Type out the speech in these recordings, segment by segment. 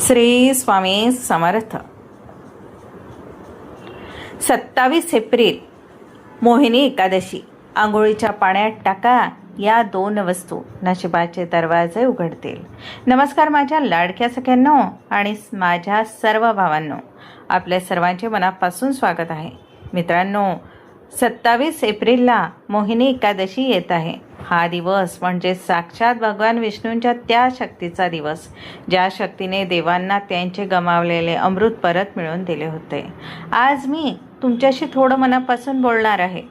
Shri Swami Samarth. 27 April मोहिनी एकादशी. आंघोळीच्या पाण्यात टाका या 2 वस्तू नशिबाचे दरवाजे उघडतील. नमस्कार माझ्या लाडक्या सख्यांनो आणि माझ्या सर्व भावांनो, आपल्या सर्वांचे मनापासून स्वागत आहे. मित्रांनो, 27 एप्रिलला मोहिनी एकादशी येत आहे. हा दिवस म्हणजे साक्षात भगवान विष्णूंच्या त्या शक्तीचा दिवस, ज्या शक्तीने देवांना त्यांचे गमावलेले अमृत परत मिळवून दिले होते. आज मी तुमच्याशी थोडं मनापासून बोलणार आहे.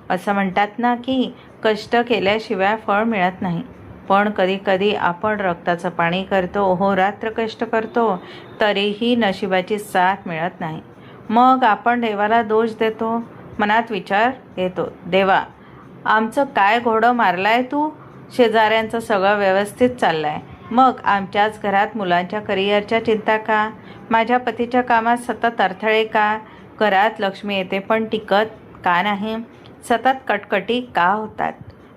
असं म्हणतात ना की कष्ट केल्याशिवाय फळ मिळत नाही, पण कधीकधी आपण रक्ताचं पाणी करतो, अहोरात्र कष्ट करतो, तरीही नशिबाची साथ मिळत नाही. मग आपण देवाला दोष देतो. मनात विचार येतो, देवा, आमचं काय घोडं मारलाय तू? शेजाऱ्यांचं सगळं व्यवस्थित चाललंय, मग आमच्याच घरात मुलांच्या करिअरच्या चिंता का? माझ्या पतीच्या कामात सतत अडथळे का? घरात लक्ष्मी येते पण टिकत का नाही? सतत कटकटी का होतात?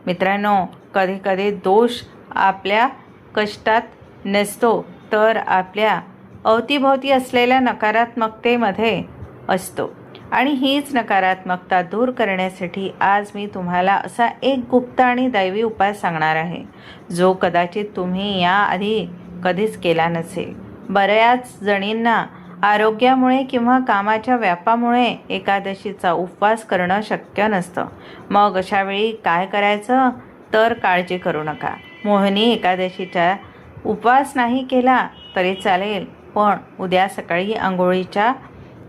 मित्रांनो, कधीकधी दोष आपल्या कष्टात नसतो, तर आपल्या अवतीभोवती असलेल्या नकारात्मकतेमध्ये असतो. आणि हीच नकारात्मकता दूर करण्यासाठी आज मी तुम्हाला असा एक गुप्त आणि दैवी उपाय सांगणार आहे, जो कदाचित तुम्ही याआधी कधीच केला नसेल. बऱ्याच जणींना आरोग्यामुळे किंवा कामाच्या व्यापामुळे एकादशीचा उपवास करणं शक्य नसतं. मग अशावेळी काय करायचं? तर काळजी करू नका. मोहिनी एकादशीचा उपवास नाही केला तरी चालेल, पण उद्या सकाळी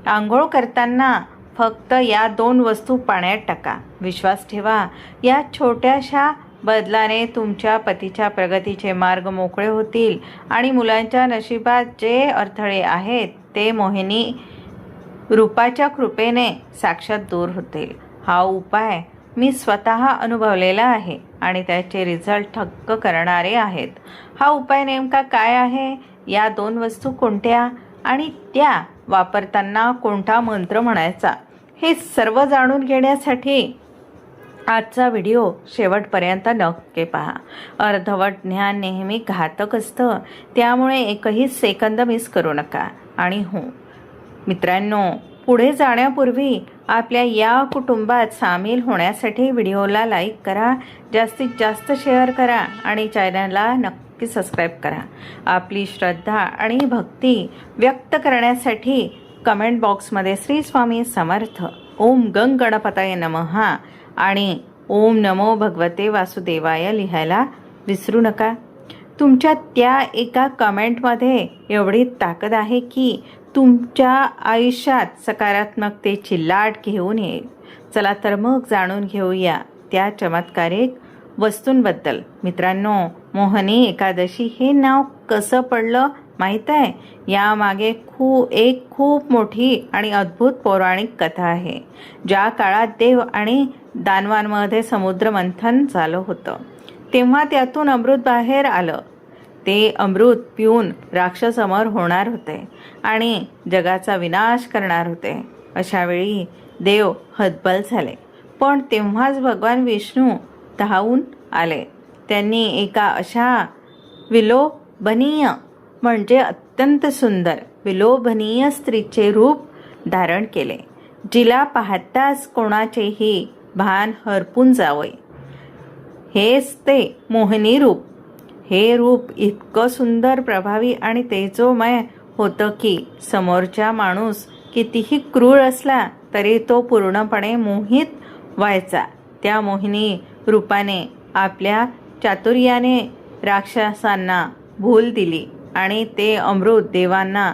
आंघोळ करताना फक्त या 2 वस्तू पाण्यात टाका. विश्वास ठेवा, या छोट्याशा बदलाने तुमच्या पतीच्या प्रगतीचे मार्ग मोकळे होतील आणि मुलांच्या नशिबात जे अडथळे आहेत ते मोहिनी रूपाच्या कृपेने साक्षात दूर होतील. हा उपाय मी स्वतः अनुभवलेला आहे आणि त्याचे रिझल्ट थक्क करणारे आहेत. हा उपाय नेमका काय आहे? या 2 वस्तू कोणत्या आणि त्या वापरताना कोणता मंत्र म्हणायचा, हे सर्व जाणून घेण्यासाठी आजचा व्हिडिओ शेवटपर्यंत नक्की पहा. अर्धवट ज्ञान नेहमी घातक असतं, त्यामुळे एकही सेकंद मिस करू नका. आणि हो मित्रांनो, पुढे जाण्यापूर्वी आपल्या या कुटुंबात सामील होण्यासाठी व्हिडिओला लाईक करा, जास्तीत जास्त शेअर करा आणि चॅनलला नक्की सबस्क्राईब करा. आपली श्रद्धा आणि भक्ती व्यक्त करण्यासाठी कमेंट बॉक्समध्ये श्री स्वामी समर्थ, ओम गंग गणपताय नमः आणि ओम नमो भगवते वासुदेवाय लिहायला विसरू नका. तुमच्या त्या एका कमेंटमध्ये एवढी ताकद आहे की तुमच्या आयुष्यात सकारात्मकतेची लाट घेऊन येईल. चला तर मग जाणून घेऊया त्या चमत्कारिक वस्तूंबद्दल. मित्रांनो, मोहिनी एकादशी हे नाव कसं पडलं माहीत आहे? यामागे खूप मोठी आणि अद्भुत पौराणिक कथा आहे. ज्या काळात देव आणि दानवांमध्ये समुद्र मंथन झालं होतं, तेव्हा त्यातून अमृत बाहेर आलं. ते अमृत पिऊन राक्षस अमर होणार होते आणि जगाचा विनाश करणार होते. अशावेळी देव हतबल झाले, पण तेव्हाच भगवान विष्णू धावून आले. त्यांनी एका अशा विलोभनीय म्हणजे अत्यंत सुंदर विलोभनीय स्त्रीचे रूप धारण केले, जिला पाहताच कोणाचेही भान हरपून जावे. हेच ते मोहिनी रूप. हे रूप इतकं सुंदर, प्रभावी आणि तेजोमय होतं की समोरचा माणूस कितीही क्रूर असला तरी तो पूर्णपणे मोहित व्हायचा. त्या मोहिनी रूपाने आपल्या चातुर्याने राक्षसांना भूल दिली आणि ते अमृत देवांना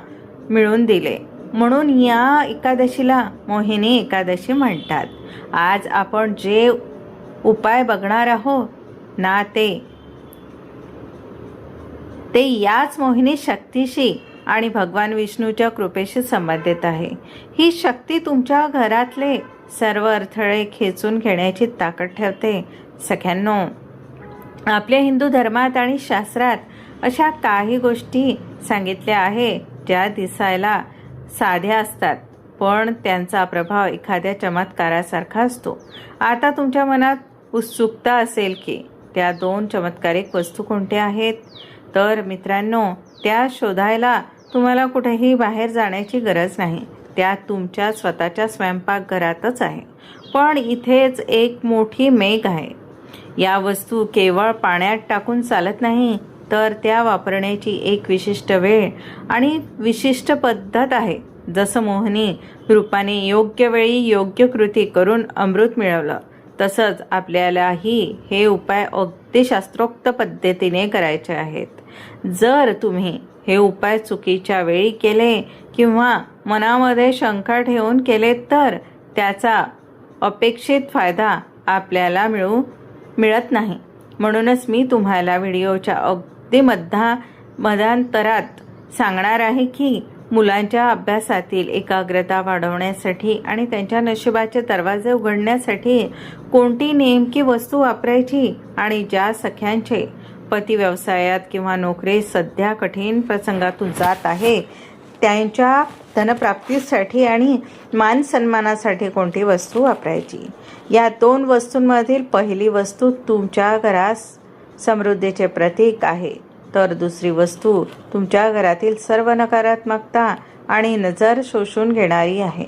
मिळवून दिले. म्हणून या एकादशीला मोहिनी एकादशी म्हणतात. आज आपण जे उपाय बघणार आहोत ना, ते याच मोहिनी शक्तीशी आणि भगवान विष्णूच्या कृपेशी संबंधित आहे. ही शक्ती तुमच्या घरातले सर्व अडथळे खेचून घेण्याची ताकद ठेवते. सख्यांनो, आपल्या हिंदू धर्मात आणि शास्त्रात अशा काही गोष्टी सांगितल्या आहेत ज्या दिसायला साध्या असतात, पण त्यांचा प्रभाव एखाद्या चमत्कारासारखा असतो. आता तुमच्या मनात उत्सुकता असेल की त्या 2 चमत्कारिक वस्तू कोणत्या आहेत? तर मित्रांनो, त्या शोधायला तुम्हाला कुठेही बाहेर जाण्याची गरज नाही. त्या तुमच्या स्वतःच्या स्वयंपाकघरातच आहे. पण इथेच एक मोठी मेघ आहे. या वस्तू केवळ पाण्यात टाकून चालत नाही, तर त्या वापरण्याची एक विशिष्ट वेळ आणि विशिष्ट पद्धत आहे. जसं मोहिनी रूपाने योग्य वेळी योग्य कृती करून अमृत मिळवलं, तसंच आपल्यालाही हे उपाय अगदी शास्त्रोक्त पद्धतीने करायचे आहेत. जर तुम्ही हे उपाय चुकीच्या वेळी केले किंवा मनामध्ये शंका ठेवून केले, तर त्याचा अपेक्षित फायदा आपल्याला मिळत नाही. म्हणूनच मी तुम्हाला व्हिडिओच्या अगदी मध्यांतरात सांगणार आहे की मुलांच्या अभ्यासातील एकाग्रता वाढवण्यासाठी आणि त्यांच्या नशिबाचे दरवाजे उघडण्यासाठी कोणती नेमकी वस्तू वापरायची, आणि ज्या सख्यांचे पती व्यवसायात किंवा नोकरीत सध्या कठीण प्रसंगातून जात आहे, त्यांच्या धनप्राप्तीसाठी आणि मान सन्मानासाठी कोणती वस्तू वापरायची. या 2 वस्तूंमधील पहिली वस्तू तुमच्या घरास समृद्धीचे प्रतीक आहे, तर दुसरी वस्तू तुमच्या घरातील सर्व नकारात्मकता आणि नजर शोषून घेणारी आहे.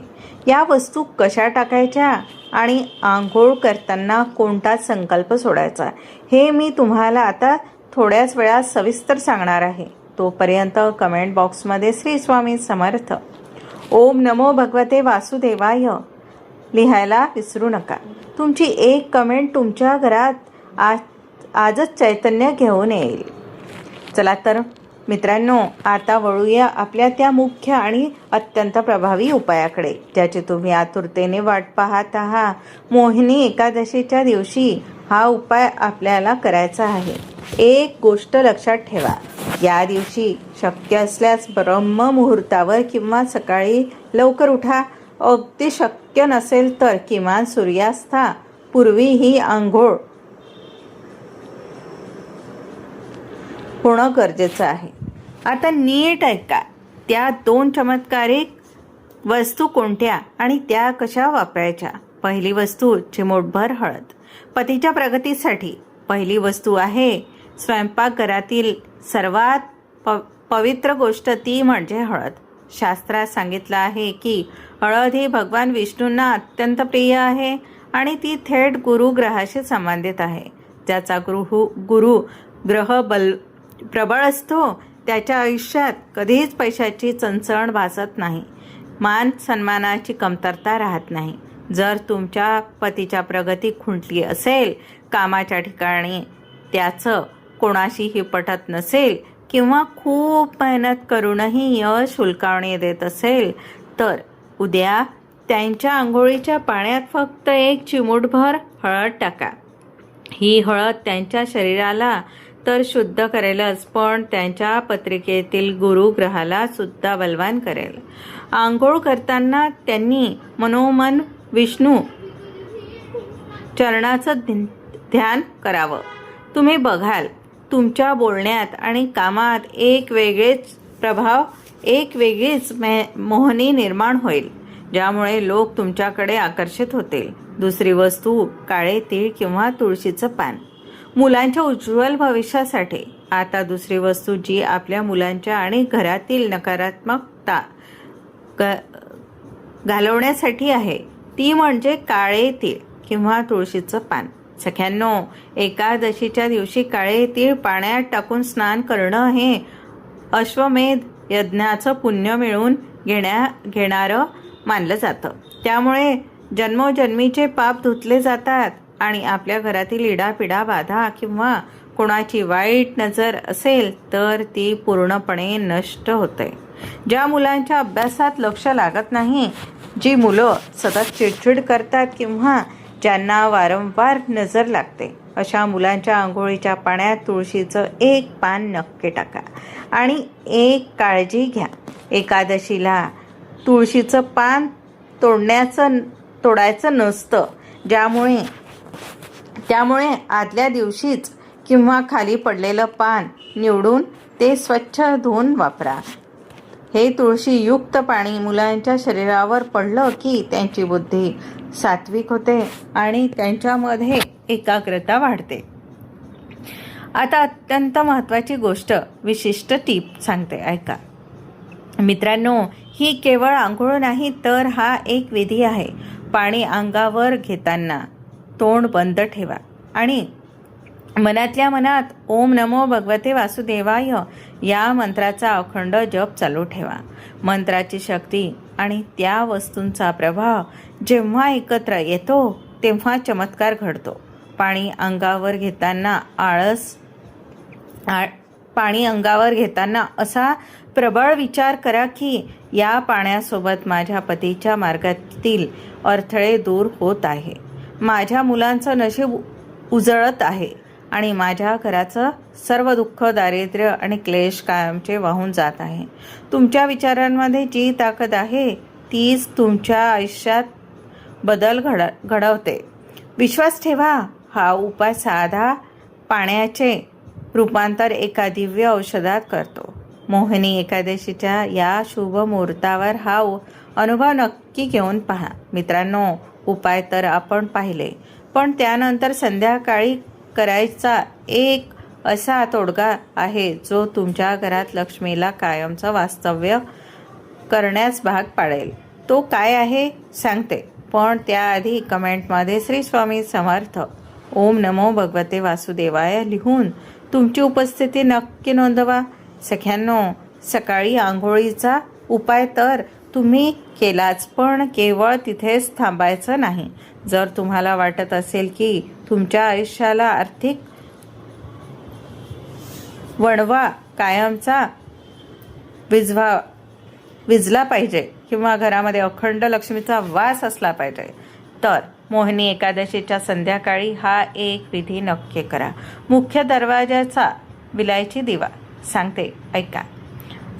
या वस्तू कशा टाकायच्या आणि आंघोळ करताना कोणता संकल्प सोडायचा, हे मी तुम्हाला आता थोड्याच वेळात सविस्तर सांगणार आहे. तोपर्यंत कमेंट बॉक्समध्ये श्री स्वामी समर्थ, ओम नमो भगवते वासुदेवाय लिहायला विसरू नका. तुमची एक कमेंट तुमच्या घरात आजच चैतन्य घेऊन येईल. चला तर मित्रांनो, आता वळूया आपल्या त्या मुख्य आणि अत्यंत प्रभावी उपायाकडे, ज्याची तुम्ही आतुरतेने वाट पाहत आहात. मोहिनी एकादशीच्या दिवशी हा उपाय आपल्याला करायचा आहे. एक गोष्ट लक्षात ठेवा, या दिवशी शक्य असल्यास ब्रह्म मुहूर्तावर किंवा सकाळी लवकर उठा. अगदी शक्य नसेल तर किमान सूर्यास्तापूर्वी ही आंघोळ होणं गरजेचं आहे. आता नीट ऐका, त्या 2 चमत्कारिक वस्तू कोणत्या आणि त्या कशा वापरायच्या. पहिली वस्तू चिमूटभर हळद. पतीच्या प्रगतीसाठी पहिली वस्तू आहे स्वयंपाकघरातील सर्वात पवित्र गोष्ट, ती म्हणजे हळद. शास्त्रात सांगितलं आहे की हळद ही भगवान विष्णूंना अत्यंत प्रिय आहे आणि ती थेट गुरुग्रहाशी संबंधित आहे. ज्याचा ग्रह प्रबळ असतो, त्याच्या आयुष्यात कधीच पैशाची चणचण भासत नाही, मान सन्मानाची कमतरता राहत नाही. जर तुमच्या पतीच्या प्रगती खुंटली असेल, कामाच्या ठिकाणी त्याचं कोणाशीही पटत नसेल किंवा खूप मेहनत करूनही यश हुलकावणी देत असेल, तर उद्या त्यांच्या आंघोळीच्या पाण्यात फक्त 1 चिमूटभर हळद टाका. ही हळद त्यांच्या शरीराला तर शुद्ध करेलच, पण त्यांच्या पत्रिकेतील गुरुग्रहाला सुद्धा बलवान करेल. आंघोळ करताना त्यांनी मनोमन विष्णू चरणाचं ध्यान करावं. तुम्ही बघाल, तुमच्या बोलण्यात आणि कामात एक वेगळीच मोहनी निर्माण होईल, ज्यामुळे लोक तुमच्याकडे आकर्षित होतील. दुसरी वस्तू काळे तीळ किंवा तुळशीचं पान. मुलांच्या उज्ज्वल भविष्यासाठी आता दुसरी वस्तू जी आपल्या मुलांच्या आणि घरातील नकारात्मकता घालवण्यासाठी आहे, ती म्हणजे काळे तीळ किंवा तुळशीचं पान. सख्यांनो, एकादशीच्या दिवशी काळे तीळ पाण्यात टाकून स्नान करणं हे अश्वमेध यज्ञाचं पुण्य मिळवून घेणारं मानलं जातं. त्यामुळे जन्मोजन्मीचे पाप धुतले जातात आणि आपल्या घरातील इडापिडा, बाधा किंवा कोणाची वाईट नजर असेल तर ती पूर्णपणे नष्ट होते. ज्या मुलांच्या अभ्यासात लक्ष लागत नाही, जी मुलं सतत चिडचिड करतात किंवा ज्यांना वारंवार नजर लागते, अशा मुलांच्या आंघोळीच्या पाण्यात तुळशीचं 1 पान नक्की टाका. आणि एक काळजी घ्या, एकादशीला तुळशीचं पान तोडायचं नसतं. त्यामुळे आदल्या दिवशीच किंवा खाली पडलेलं पान निवडून ते स्वच्छ धुवून वापरा. हे तुळशीयुक्त पाणी मुलांच्या शरीरावर पडलं की त्यांची बुद्धी सात्विक होते आणि त्यांच्यामध्ये एकाग्रता वाढते. आता अत्यंत महत्त्वाची गोष्ट, विशिष्ट टीप सांगते, ऐका. मित्रांनो, ही केवळ आंघोळ नाही तर हा एक विधी आहे. पाणी अंगावर घेताना तोंड बंद ठेवा आणि मनातल्या मनात ओम नमो भगवते वासुदेवाय या मंत्राचा अखंड जप चालू ठेवा. मंत्राची शक्ती आणि त्या वस्तूंचा प्रभाव जेव्हा एकत्र येतो तेव्हा चमत्कार घडतो. पाणी अंगावर घेताना असा प्रबळ विचार करा की या पाण्यासोबत माझ्या पतीच्या मार्गातील अडथळे दूर होत आहे, माझ्या मुलांचं नशीब उजळत आहे आणि माझ्या घराचं सर्व दुःख, दारिद्र्य आणि क्लेश कायमचे वाहून जात आहे. तुमच्या विचारांमध्ये जी ताकद आहे तीच तुमच्या आयुष्यात बदल घडवते. विश्वास ठेवा, हा उपाय साधा पाण्याचे रूपांतर एका दिव्य औषधात करतो. मोहिनी एकादशीच्या या शुभ मुहूर्तावर हा अनुभव नक्की घेऊन पहा. मित्रांनो, उपाय तर आपण पाहिले, पण त्यानंतर संध्याकाळी करायचा एक असा तोडगा आहे जो तुमच्या घरात लक्ष्मीला कायमचं वास्तव्य करण्यास भाग पाडेल. तो काय आहे सांगते, पण त्याआधी कमेंटमध्ये श्री स्वामी समर्थ ओम नमो भगवते वासुदेवाय लिहून तुमची उपस्थिती नक्की नोंदवा. सख्यांनो, सकाळी आंघोळीचा उपाय तर तुम्ही केलाच, पण केवळ तिथेच थांबायचं नाही. जर तुम्हाला वाटत असेल की तुमच्या आयुष्याला आर्थिक वणवा कायमचा विजला पाहिजे किंवा घरामध्ये अखंड लक्ष्मीचा वास असला पाहिजे, तर मोहिनी एकादशीच्या संध्याकाळी हा एक विधी नक्की करा. मुख्य दरवाजाचा विलायची दिवा सांगते, ऐका.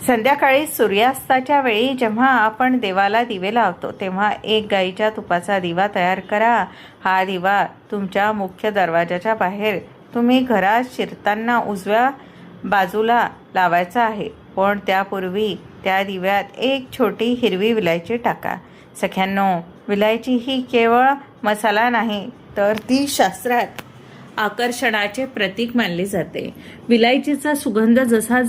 संध्याकाळी सूर्यास्ताच्या वेळी जेव्हा आपण देवाला दिवे लावतो तेव्हा एक गाईच्या तुपाचा दिवा तयार करा. हा दिवा तुमच्या मुख्य दरवाजाच्या बाहेर तुम्ही घरात शिरताना उजव्या बाजूला लावायचा आहे, पण त्यापूर्वी त्या दिव्यात एक छोटी हिरवी विलायची टाका. सख्यांनो, विलायची ही केवळ मसाला नाही तर ती शास्त्रात आकर्षणाचे प्रतीक मानली जाते. विलायचीचा सुगंध जसा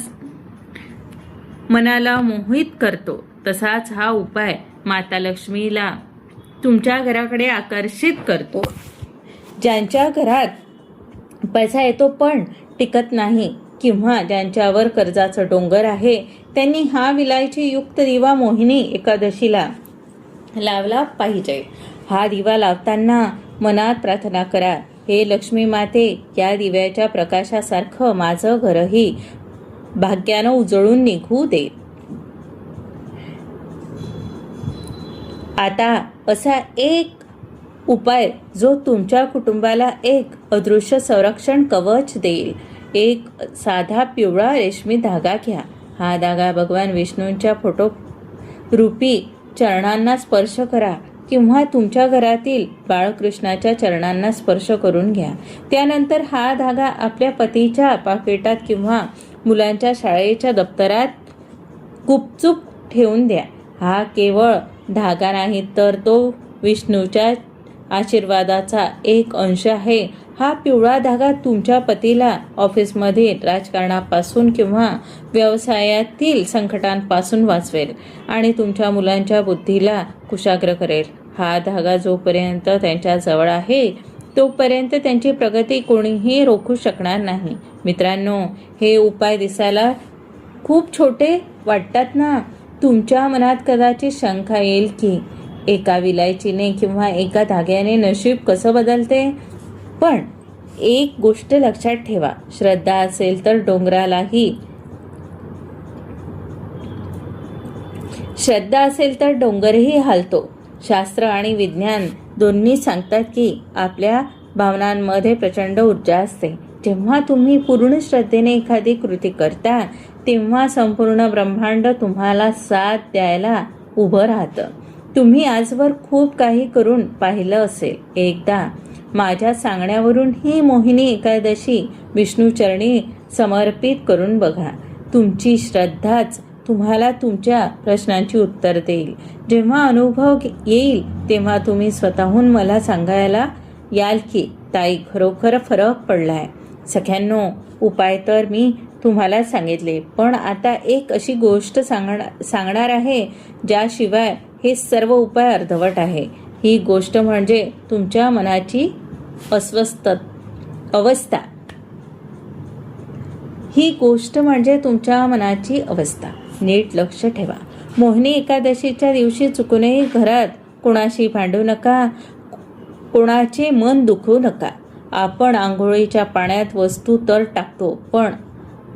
मनाला मोहित करतो तसाच हा उपाय माता लक्ष्मीला तुमच्या घराकडे आकर्षित करतो. ज्यांच्या घरात पैसा येतो पण टिकत नाही किंवा ज्यांच्यावर कर्जाचं डोंगर आहे त्यांनी हा विलायची युक्त दिवा मोहिनी एकादशीला लावला पाहिजे. हा दिवा लावताना मनात प्रार्थना करा, हे लक्ष्मी माते, या दिव्याच्या प्रकाशासारखं माझं घरही भाग्यानं उजळून निघू दे. आता असा एक उपाय जो तुमच्या कुटुंबाला एक अदृश्य संरक्षण कवच देईल. एक साधा पिवळा रेशमी धागा घ्या. हा धागा भगवान विष्णूंच्या फोटो रूपी चरणांना स्पर्श करा किंवा तुमच्या घरातील बाळकृष्णाच्या चरणांना स्पर्श करून घ्या. त्यानंतर हा धागा आपल्या पतीच्या पाकिटात किंवा मुलांच्या शाळेच्या दप्तरात गुपचूप ठेवून द्या. हा केवळ धागा नाही तर तो विष्णूच्या आशीर्वादाचा एक अंश आहे. हा पिवळा धागा तुमच्या पतीला ऑफिसमध्ये राजकारणापासून किंवा व्यवसायातील संकटांपासून वाचवेल आणि तुमच्या मुलांच्या बुद्धीला कुशाग्र करेल. हा धागा जोपर्यंत त्यांच्या जवळ आहे तोपर्यंत त्यांची प्रगती कोणीही रोखू शकणार नाही. मित्रांनो, हे उपाय दिसायला खूप छोटे वाटतात ना? तुमच्या मनात कदाचित शंका येईल की एका विलायचीने किंवा एका धाग्याने नशीब कसं बदलते. पण एक गोष्ट लक्षात ठेवा, श्रद्धा असेल तर डोंगरही हालतो. शास्त्र आणि विज्ञान दोन्ही सांगतात की आपल्या भावनांमध्ये प्रचंड ऊर्जा असते. जेव्हा तुम्ही पूर्ण श्रद्धेने एखादी कृती करता तेव्हा संपूर्ण ब्रह्मांड तुम्हाला साथ द्यायला उभं राहतं. तुम्ही आजवर खूप काही करून पाहिलं असेल. एकदा माझ्या सांगण्यावरून ही मोहिनी एकादशी विष्णूचरणी समर्पित करून बघा. तुमची श्रद्धाच तुम्हाला तुमच्या प्रश्नांची उत्तर देईल. जेव्हा अनुभव येईल तेव्हा तुम्ही स्वतःहून मला सांगायला याल की ताई खरोखर फरक पडलाय. सख्यांनो, उपाय तर मी तुम्हाला सांगितले, पण आता एक अशी गोष्ट सांगणार आहे ज्याशिवाय हे सर्व उपाय अर्धवट आहे. ही गोष्ट म्हणजे तुमच्या मनाची अवस्था. ही गोष्ट म्हणजे तुमच्या मनाची अवस्था. नीट लक्ष ठेवा. मोहिनी एकादशीच्या दिवशी चुकूनही घरात कोणाशी भांडू नका, कोणाचे मन दुखवू नका. आपण आंघोळीच्या पाण्यात वस्तू तर टाकतो, पण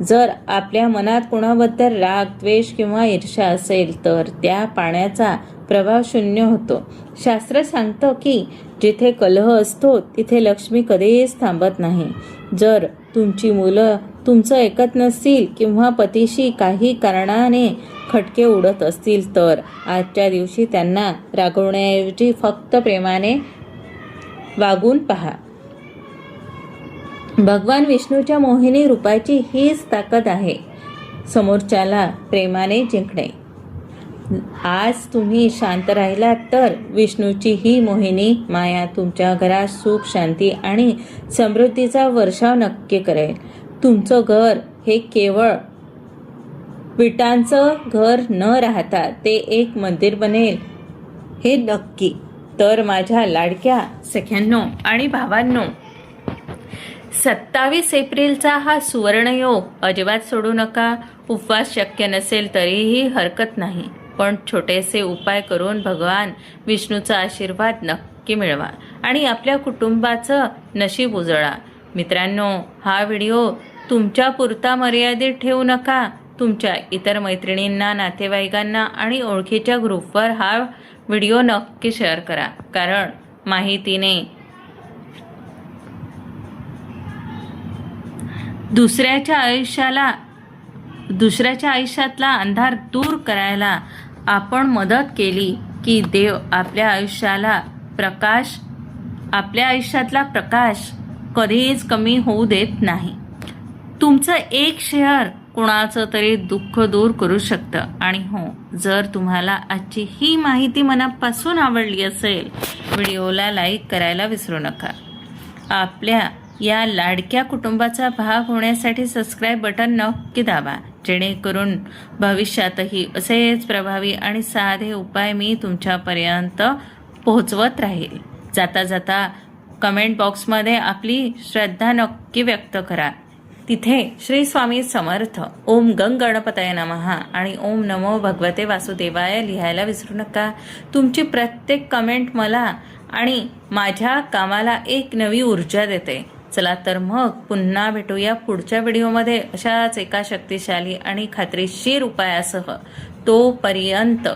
जर आपल्या मनात कोणाबद्दल राग, द्वेष किंवा ईर्ष्या असेल तर त्या पाण्याचा प्रभाव शून्य होतो. शास्त्र सांगतं की जिथे कलह असतो तिथे लक्ष्मी कधीच थांबत नाही. जर तुमची मुलं तुमचं ऐकत नसतील किंवा पतीशी काही कारणाने खटके उडत असतील तर आजच्या दिवशी त्यांना रागवण्याऐवजी फक्त प्रेमाने वागून पहा. भगवान विष्णूच्या मोहिनी रूपाची हीच ताकद आहे, समोरच्याला प्रेमाने जिंकणे. आज तुम्ही शांत राहिलात तर विष्णूची ही मोहिनी माया तुमच्या घरात सुख, शांती आणि समृद्धीचा वर्षाव नक्की करेल. तुमचं घर हे केवळ विटांचं घर न राहता ते एक मंदिर बनेल हे नक्की. तर माझ्या लाडक्या सख्यांनो आणि भावांनो, 27 एप्रिलचा हा सुवर्णयोग अजिबात सोडू नका. उपवास शक्य नसेल तरीही हरकत नाही, पण छोटेसे उपाय करून भगवान विष्णूचा आशीर्वाद नक्की मिळवा आणि आपल्या कुटुंबाचं नशीब उजळा. मित्रांनो, हा व्हिडिओ तुमच्या पुरता मर्यादित ठेवू नका. तुमच्या इतर मैत्रिणींना, नातेवाईकांना आणि ओळखीच्या ग्रुपवर हा व्हिडिओ नक्की शेअर करा, कारण माहितीने दुसऱ्याच्या आयुष्यातला अंधार दूर करायला आपण मदत केली की देव आपल्या आयुष्यातला प्रकाश कधीच कमी होऊ देत नाही. तुमचं एक शेअर कुणाचं तरी दुःख दूर करू शकतं. आणि हो, जर तुम्हाला आजची ही माहिती मनापासून आवडली असेल, व्हिडिओला लाईक करायला विसरू नका. आपल्या या लाडक्या कुटुंबाचा भाग होण्यासाठी सबस्क्राईब बटन नक्की दाबा, जेणेकरून भविष्यातही असेच प्रभावी आणि साधे उपाय मी तुमच्यापर्यंत पोहोचवत राहील. जाता जाता कमेंट बॉक्समध्ये आपली श्रद्धा नक्की व्यक्त करा. तिथे श्री स्वामी समर्थ, ओम गंग गणपतये नमः आणि ओम नमो भगवते वासुदेवाय लिहायला विसरू नका. तुमची प्रत्येक कमेंट मला आणि माझ्या कामाला एक नवी ऊर्जा देते. चला तर मग पुन्हा भेटूया पुढच्या व्हिडिओमध्ये अशाच एका शक्तिशाली आणि खात्रीशीर उपायासह. तोपर्यंत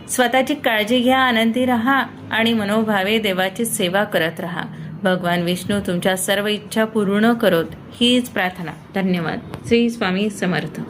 स्वतःची काळजी घ्या, आनंदी राहा आणि मनोभावे देवाची सेवा करत राहा. भगवान विष्णू तुमच्या सर्व इच्छा पूर्ण करोत हीच प्रार्थना. धन्यवाद. श्री स्वामी समर्थ.